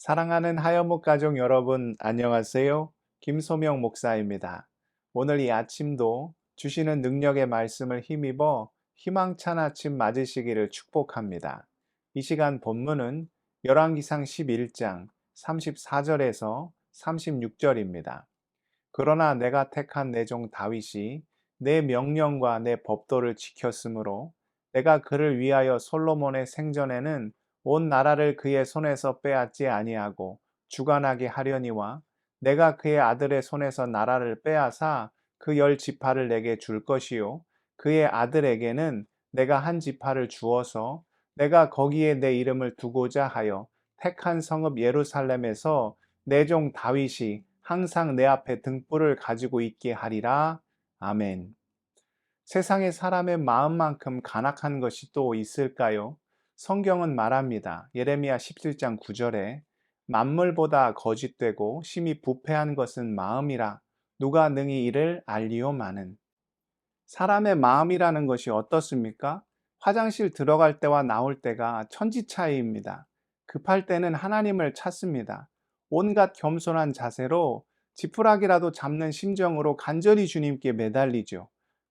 사랑하는 하여목 가족 여러분, 안녕하세요. 김소명 목사입니다. 오늘 이 아침도 주시는 능력의 말씀을 힘입어 희망찬 아침 맞으시기를 축복합니다. 이 시간 본문은 열왕기상 11장 34절에서 36절입니다. 그러나 내가 택한 내 종 다윗이 내 명령과 내 법도를 지켰으므로 내가 그를 위하여 솔로몬의 생전에는 온 나라를 그의 손에서 빼앗지 아니하고 주관하게 하려니와 내가 그의 아들의 손에서 나라를 빼앗아 그 열 지파를 내게 줄 것이요 그의 아들에게는 내가 한 지파를 주어서 내가 거기에 내 이름을 두고자 하여 택한 성읍 예루살렘에서 내 종 다윗이 항상 내 앞에 등불을 가지고 있게 하리라. 아멘. 세상에 사람의 마음만큼 간악한 것이 또 있을까요? 성경은 말합니다. 예레미야 17장 9절에 만물보다 거짓되고 심히 부패한 것은 마음이라 누가 능히 이를 알리오마는. 사람의 마음이라는 것이 어떻습니까? 화장실 들어갈 때와 나올 때가 천지 차이입니다. 급할 때는 하나님을 찾습니다. 온갖 겸손한 자세로 지푸라기라도 잡는 심정으로 간절히 주님께 매달리죠.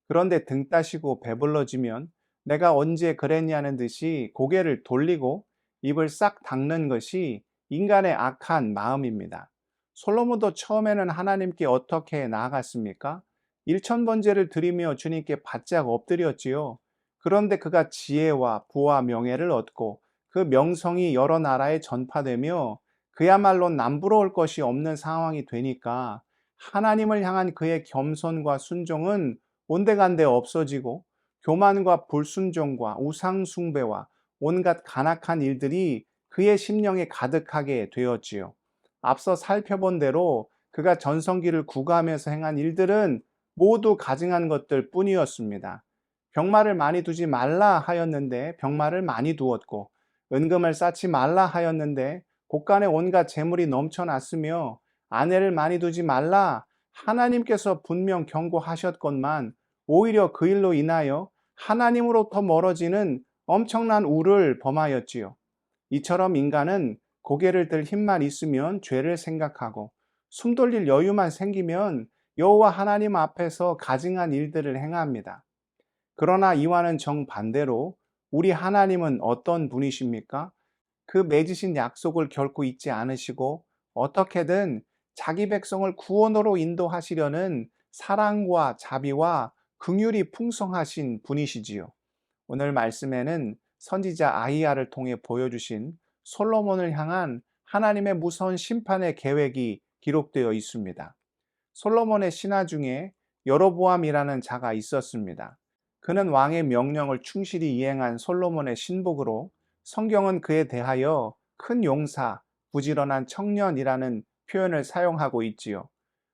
그런데 등 따시고 배불러지면 내가 언제 그랬냐는 듯이 고개를 돌리고 입을 싹 닦는 것이 인간의 악한 마음입니다. 솔로몬도 처음에는 하나님께 어떻게 나아갔습니까? 일천번제를 드리며 주님께 바짝 엎드렸지요. 그런데 그가 지혜와 부와 명예를 얻고 그 명성이 여러 나라에 전파되며 그야말로 남부러울 것이 없는 상황이 되니까 하나님을 향한 그의 겸손과 순종은 온데간데 없어지고 교만과 불순종과 우상숭배와 온갖 간악한 일들이 그의 심령에 가득하게 되었지요. 앞서 살펴본 대로 그가 전성기를 구가하면서 행한 일들은 모두 가증한 것들 뿐이었습니다. 병마를 많이 두지 말라 하였는데 병마를 많이 두었고 은금을 쌓지 말라 하였는데 곳간에 온갖 재물이 넘쳐났으며 아내를 많이 두지 말라 하나님께서 분명 경고하셨건만 오히려 그 일로 인하여 하나님으로부터 멀어지는 엄청난 우를 범하였지요. 이처럼 인간은 고개를 들 힘만 있으면 죄를 생각하고 숨 돌릴 여유만 생기면 여호와 하나님 앞에서 가증한 일들을 행합니다. 그러나 이와는 정반대로 우리 하나님은 어떤 분이십니까? 그 맺으신 약속을 결코 잊지 않으시고 어떻게든 자기 백성을 구원으로 인도하시려는 사랑과 자비와 긍휼이 풍성하신 분이시지요. 오늘 말씀에는 선지자 아히야를 통해 보여주신 솔로몬을 향한 하나님의 무서운 심판의 계획이 기록되어 있습니다. 솔로몬의 신하 중에 여로보암이라는 자가 있었습니다. 그는 왕의 명령을 충실히 이행한 솔로몬의 신복으로 성경은 그에 대하여 큰 용사, 부지런한 청년이라는 표현을 사용하고 있지요.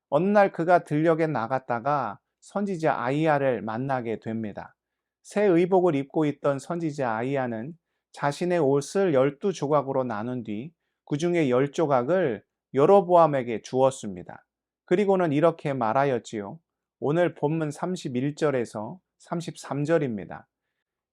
어느 날 그가 들녘에 나갔다가 선지자 아히야를 만나게 됩니다. 새 의복을 입고 있던 선지자 아히야는 자신의 옷을 12조각으로 나눈 뒤 그 중에 10조각을 여로보암에게 주었습니다. 그리고는 이렇게 말하였지요. 오늘 본문 31절에서 33절입니다.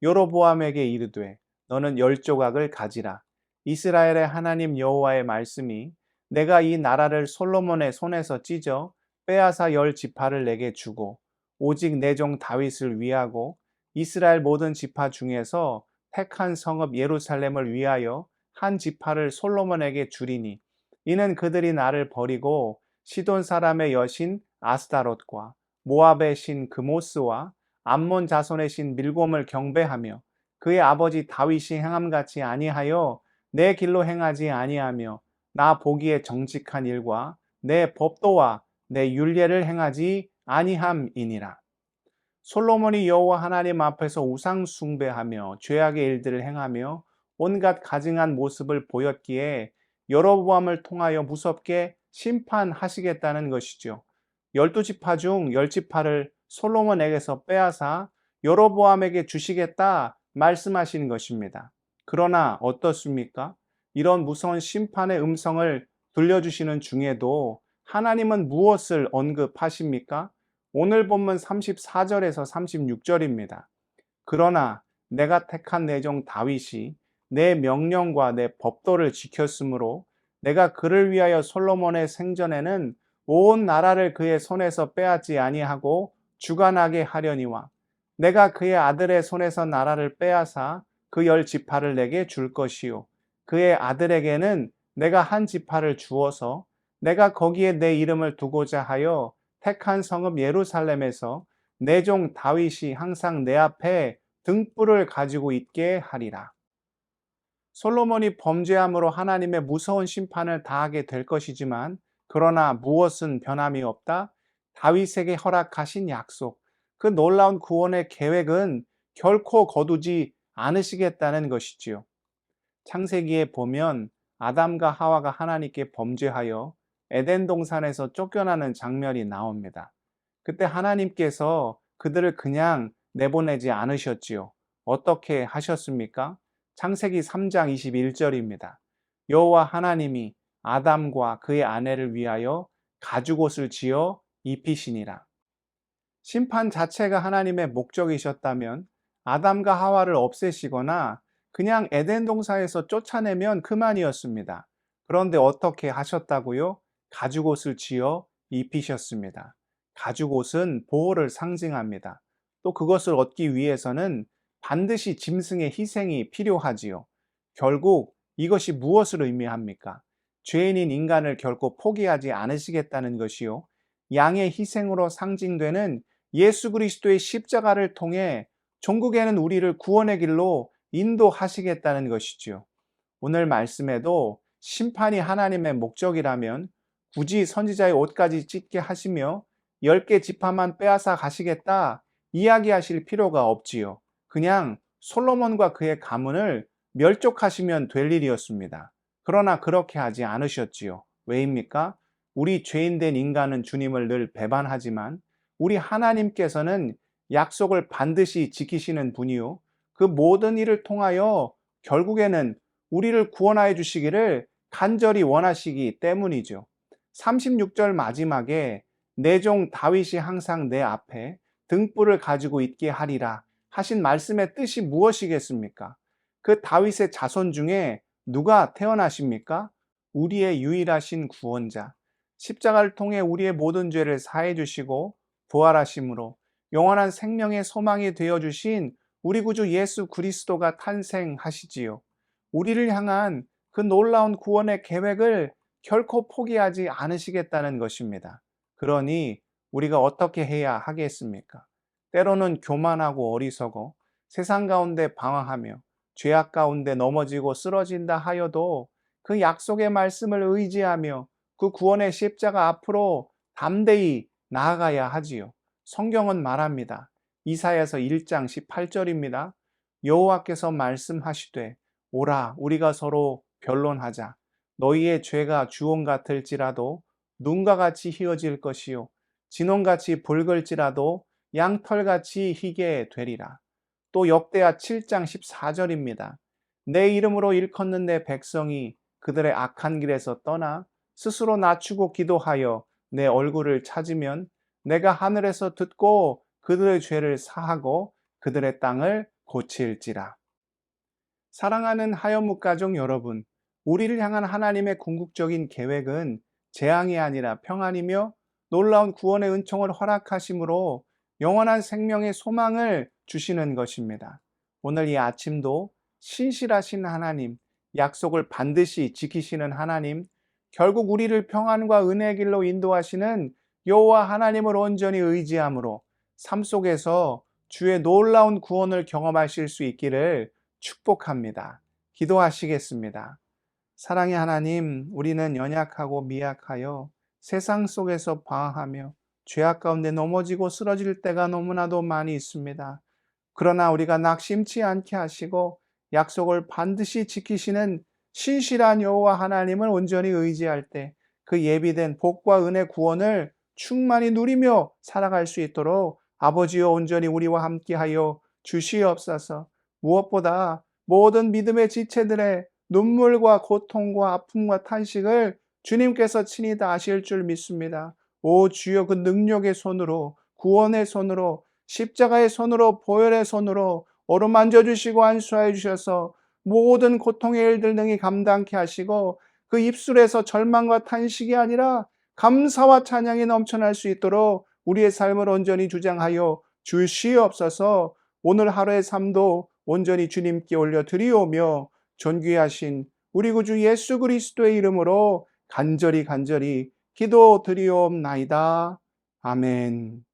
여로보암에게 이르되 너는 10조각을 가지라. 이스라엘의 하나님 여호와의 말씀이 내가 이 나라를 솔로몬의 손에서 찢어 빼앗아 10지파를 내게 주고 오직 내 종 다윗을 위하고 이스라엘 모든 지파 중에서 택한 성읍 예루살렘을 위하여 한 지파를 솔로몬에게 주리니 이는 그들이 나를 버리고 시돈 사람의 여신 아스다롯과 모압의 신 그모스와 암몬 자손의 신 밀곰을 경배하며 그의 아버지 다윗이 행함같이 아니하여 내 길로 행하지 아니하며 나 보기에 정직한 일과 내 법도와 내 율례를 행하지 아니함이니라. 솔로몬이 여호와 하나님 앞에서 우상 숭배하며 죄악의 일들을 행하며 온갖 가증한 모습을 보였기에 여로보암을 통하여 무섭게 심판하시겠다는 것이죠. 12지파 중 10지파를 솔로몬에게서 빼앗아 여로보암에게 주시겠다 말씀하신 것입니다. 그러나 어떻습니까? 이런 무서운 심판의 음성을 들려주시는 중에도 하나님은 무엇을 언급하십니까? 오늘 본문 34절에서 36절입니다. 그러나 내가 택한 내 종 다윗이 내 명령과 내 법도를 지켰으므로 내가 그를 위하여 솔로몬의 생전에는 온 나라를 그의 손에서 빼앗지 아니하고 주관하게 하려니와 내가 그의 아들의 손에서 나라를 빼앗아 그 10지파를 내게 줄 것이요 그의 아들에게는 내가 한 지파를 주어서 내가 거기에 내 이름을 두고자 하여 택한 성읍 예루살렘에서 내 종 다윗이 항상 내 앞에 등불을 가지고 있게 하리라. 솔로몬이 범죄함으로 하나님의 무서운 심판을 당하게 될 것이지만 그러나 무엇은 변함이 없다. 다윗에게 허락하신 약속, 그 놀라운 구원의 계획은 결코 거두지 않으시겠다는 것이지요. 창세기에 보면 아담과 하와가 하나님께 범죄하여 에덴 동산에서 쫓겨나는 장면이 나옵니다. 그때 하나님께서 그들을 그냥 내보내지 않으셨지요. 어떻게 하셨습니까? 창세기 3장 21절입니다. 여호와 하나님이 아담과 그의 아내를 위하여 가죽옷을 지어 입히시니라. 심판 자체가 하나님의 목적이셨다면 아담과 하와를 없애시거나 그냥 에덴 동산에서 쫓아내면 그만이었습니다. 그런데 어떻게 하셨다고요? 가죽옷을 지어 입히셨습니다. 가죽옷은 보호를 상징합니다. 또 그것을 얻기 위해서는 반드시 짐승의 희생이 필요하지요. 결국 이것이 무엇을 의미합니까? 죄인인 인간을 결코 포기하지 않으시겠다는 것이요. 양의 희생으로 상징되는 예수 그리스도의 십자가를 통해 종국에는 우리를 구원의 길로 인도하시겠다는 것이지요. 오늘 말씀에도 심판이 하나님의 목적이라면 굳이 선지자의 옷까지 찢게 하시며 10개 지파만 빼앗아 가시겠다 이야기하실 필요가 없지요. 그냥 솔로몬과 그의 가문을 멸족하시면 될 일이었습니다. 그러나 그렇게 하지 않으셨지요. 왜입니까? 우리 죄인된 인간은 주님을 늘 배반하지만 우리 하나님께서는 약속을 반드시 지키시는 분이요. 그 모든 일을 통하여 결국에는 우리를 구원하여 주시기를 간절히 원하시기 때문이죠. 36절 마지막에 내 종 다윗이 항상 내 앞에 등불을 가지고 있게 하리라 하신 말씀의 뜻이 무엇이겠습니까? 그 다윗의 자손 중에 누가 태어나십니까? 우리의 유일하신 구원자, 십자가를 통해 우리의 모든 죄를 사해 주시고 부활하심으로 영원한 생명의 소망이 되어 주신 우리 구주 예수 그리스도가 탄생하시지요. 우리를 향한 그 놀라운 구원의 계획을 결코 포기하지 않으시겠다는 것입니다. 그러니 우리가 어떻게 해야 하겠습니까? 때로는 교만하고 어리석어 세상 가운데 방황하며 죄악 가운데 넘어지고 쓰러진다 하여도 그 약속의 말씀을 의지하며 그 구원의 십자가 앞으로 담대히 나아가야 하지요. 성경은 말합니다. 이사야서 1장 18절입니다. 여호와께서 말씀하시되 오라 우리가 서로 변론하자. 너희의 죄가 주홍 같을지라도 눈과 같이 희어질 것이요 진홍같이 붉을지라도 양털같이 희게 되리라. 또 역대하 7장 14절입니다. 내 이름으로 일컫는 내 백성이 그들의 악한 길에서 떠나 스스로 낮추고 기도하여 내 얼굴을 찾으면 내가 하늘에서 듣고 그들의 죄를 사하고 그들의 땅을 고칠지라. 사랑하는 하여묵 가족 여러분, 우리를 향한 하나님의 궁극적인 계획은 재앙이 아니라 평안이며 놀라운 구원의 은총을 허락하심으로 영원한 생명의 소망을 주시는 것입니다. 오늘 이 아침도 신실하신 하나님, 약속을 반드시 지키시는 하나님, 결국 우리를 평안과 은혜의 길로 인도하시는 여호와 하나님을 온전히 의지함으로 삶 속에서 주의 놀라운 구원을 경험하실 수 있기를 축복합니다. 기도하시겠습니다. 사랑의 하나님, 우리는 연약하고 미약하여 세상 속에서 방황하며 죄악 가운데 넘어지고 쓰러질 때가 너무나도 많이 있습니다. 그러나 우리가 낙심치 않게 하시고 약속을 반드시 지키시는 신실한 여호와 하나님을 온전히 의지할 때 그 예비된 복과 은혜 구원을 충만히 누리며 살아갈 수 있도록 아버지여 온전히 우리와 함께하여 주시옵소서. 무엇보다 모든 믿음의 지체들의 눈물과 고통과 아픔과 탄식을 주님께서 친히 다 아실 줄 믿습니다. 오 주여 그 능력의 손으로 구원의 손으로 십자가의 손으로 보혈의 손으로 어루만져 주시고 안수하여 주셔서 모든 고통의 일들 능히 감당케 하시고 그 입술에서 절망과 탄식이 아니라 감사와 찬양이 넘쳐날 수 있도록 우리의 삶을 온전히 주장하여 주시옵소서. 오늘 하루의 삶도 온전히 주님께 올려드리오며 존귀하신 우리 구주 예수 그리스도의 이름으로 간절히 기도드리옵나이다. 아멘.